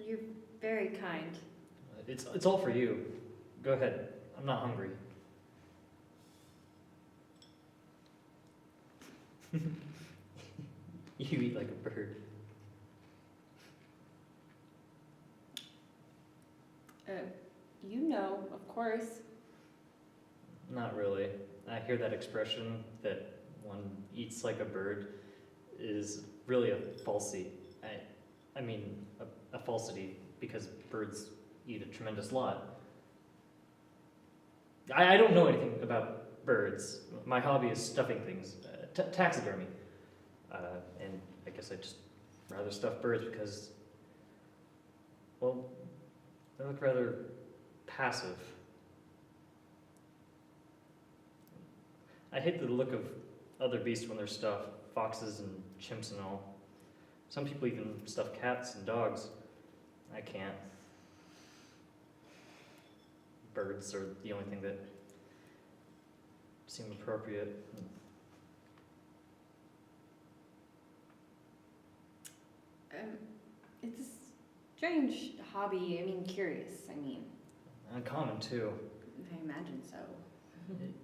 You're very kind. It's all for you. Go ahead. I'm not hungry. You eat like a bird. You know, of course. Not really. I hear that expression that one eats like a bird is really a falsity. I mean, a falsity because birds eat a tremendous lot. I don't know anything about birds. My hobby is stuffing things, taxidermy. And I guess I just rather stuff birds because, well, they look rather passive. I hate the look of other beasts when they're stuffed, foxes and chimps and all. Some people even stuff cats and dogs. I can't. Birds are the only thing that seem appropriate. It's a strange hobby. I mean, curious. Uncommon too. I imagine so.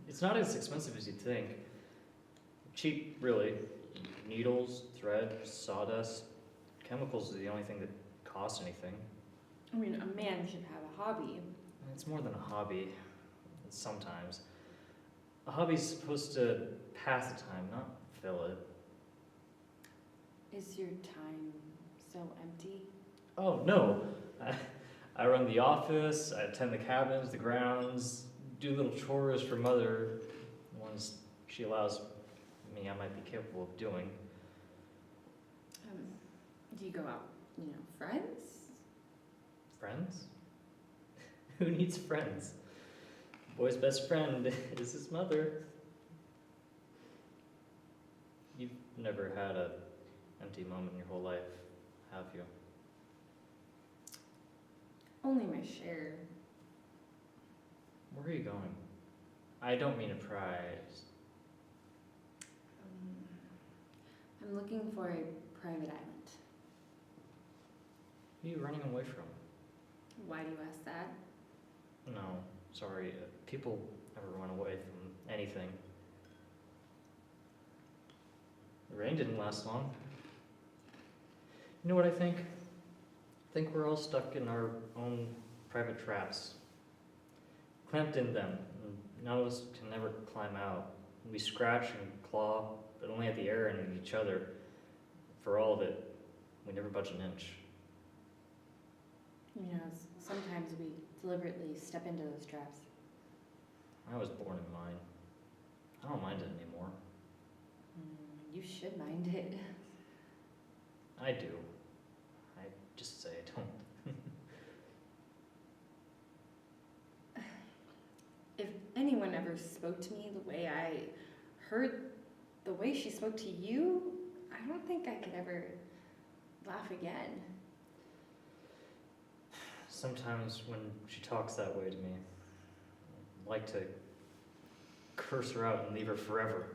It's not as expensive as you'd think. Cheap, really. Needles, thread, sawdust. Chemicals are the only thing that cost anything. I mean, a man should have a hobby. It's more than a hobby, sometimes. A hobby's supposed to pass the time, not fill it. Is your time so empty? Oh, no. I run the office, I attend the cabins, the grounds, do little chores for Mother, ones she allows me I might be capable of doing. Do you go out, friends? Friends? Who needs friends? Boy's best friend is his mother. You've never had an empty moment in your whole life, have you? Only my share. Where are you going? I don't mean a prize. I'm looking for a private island. Who are you running away from? Why do you ask that? No, sorry. People never run away from anything. The rain didn't last long. You know what I think? I think we're all stuck in our own private traps. Clamped in them. And none of us can ever climb out. We scratch and claw, but only at the air and at each other. For all of it, we never budge an inch. Sometimes we deliberately step into those traps. I was born in mine. I don't mind it anymore. You should mind it. I do. I just say I don't. If anyone ever spoke to me the way I heard the way she spoke to you, I don't think I could ever laugh again. Sometimes when she talks that way to me, I'd like to curse her out and leave her forever.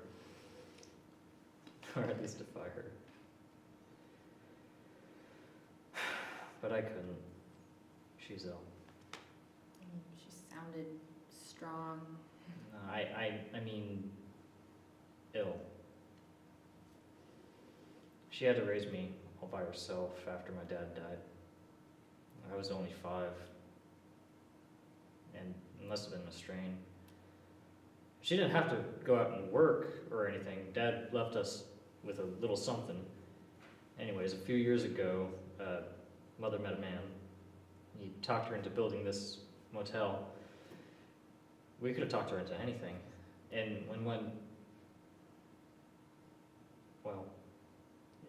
Or at least defy her. But I couldn't. She's ill. She sounded strong. I mean, ill. She had to raise me all by herself after my dad died. I was only 5, and it must have been a strain. She didn't have to go out and work or anything. Dad left us with a little something. Anyways, a few years ago, Mother met a man. He talked her into building this motel. We could have talked her into anything. And well,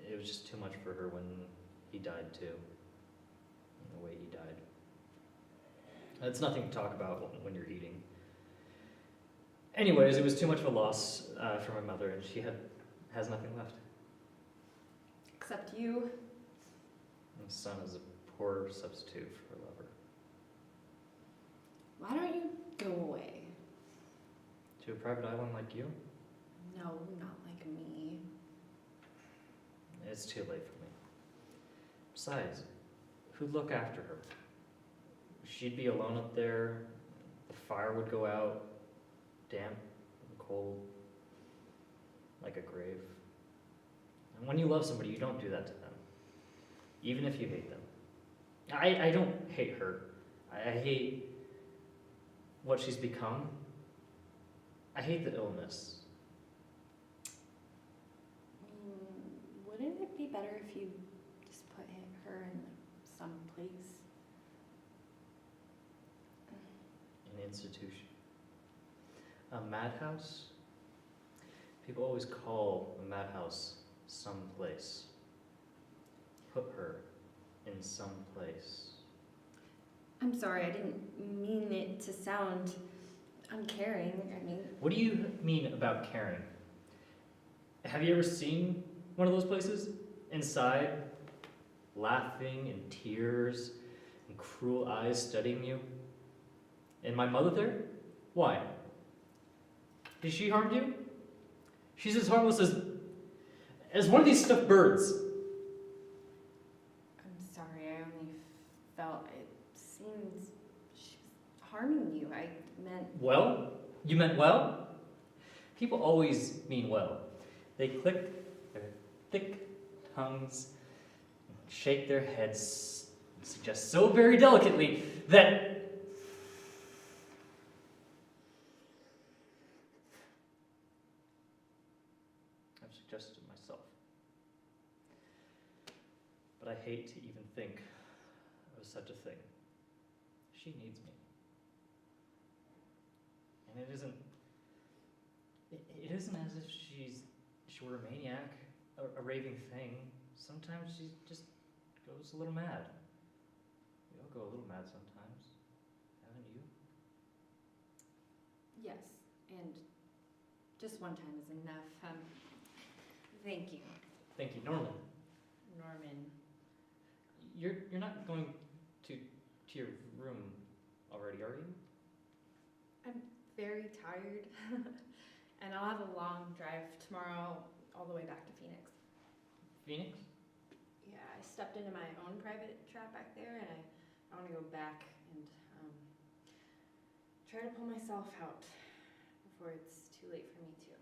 it was just too much for her when he died too. The way he died. It's nothing to talk about when you're eating. Anyways, it was too much of a loss for my mother, and she has nothing left. Except you. My son is a poor substitute for a lover. Why don't you go away? To a private island like you? No, not like me. It's too late for me. Besides, who'd look after her? She'd be alone up there, the fire would go out, damp and cold, like a grave. And when you love somebody, you don't do that to them, even if you hate them. I don't hate her. I hate what she's become. I hate the illness. Wouldn't it be better if you just put her in some place? An institution. A madhouse? People always call a madhouse someplace. Put her in some place. I'm sorry, I didn't mean it to sound uncaring. I mean, What do you mean about caring? Have you ever seen one of those places? Inside, laughing and tears and cruel eyes studying you? And my mother there? Why? Did she harm you? She's as harmless as one of these stuffed birds. I'm sorry, I only felt it seemed she was harming you. I meant. Well? You meant well? People always mean well. They click their thick tongues, shake their heads, and suggest so very delicately that I've suggested myself. But I hate to even think of such a thing. She needs me. And it isn't as if she were a maniac, a raving thing. Sometimes she just goes a little mad. We all go a little mad sometimes, haven't you? Yes, and just one time is enough. Thank you, Thank you, Norman. Norman. You're not going to your room already, are you? I'm very tired, and I'll have a long drive tomorrow all the way back to Phoenix. Phoenix? Yeah, I stepped into my own private trap back there, and I want to go back and try to pull myself out before it's too late for me too.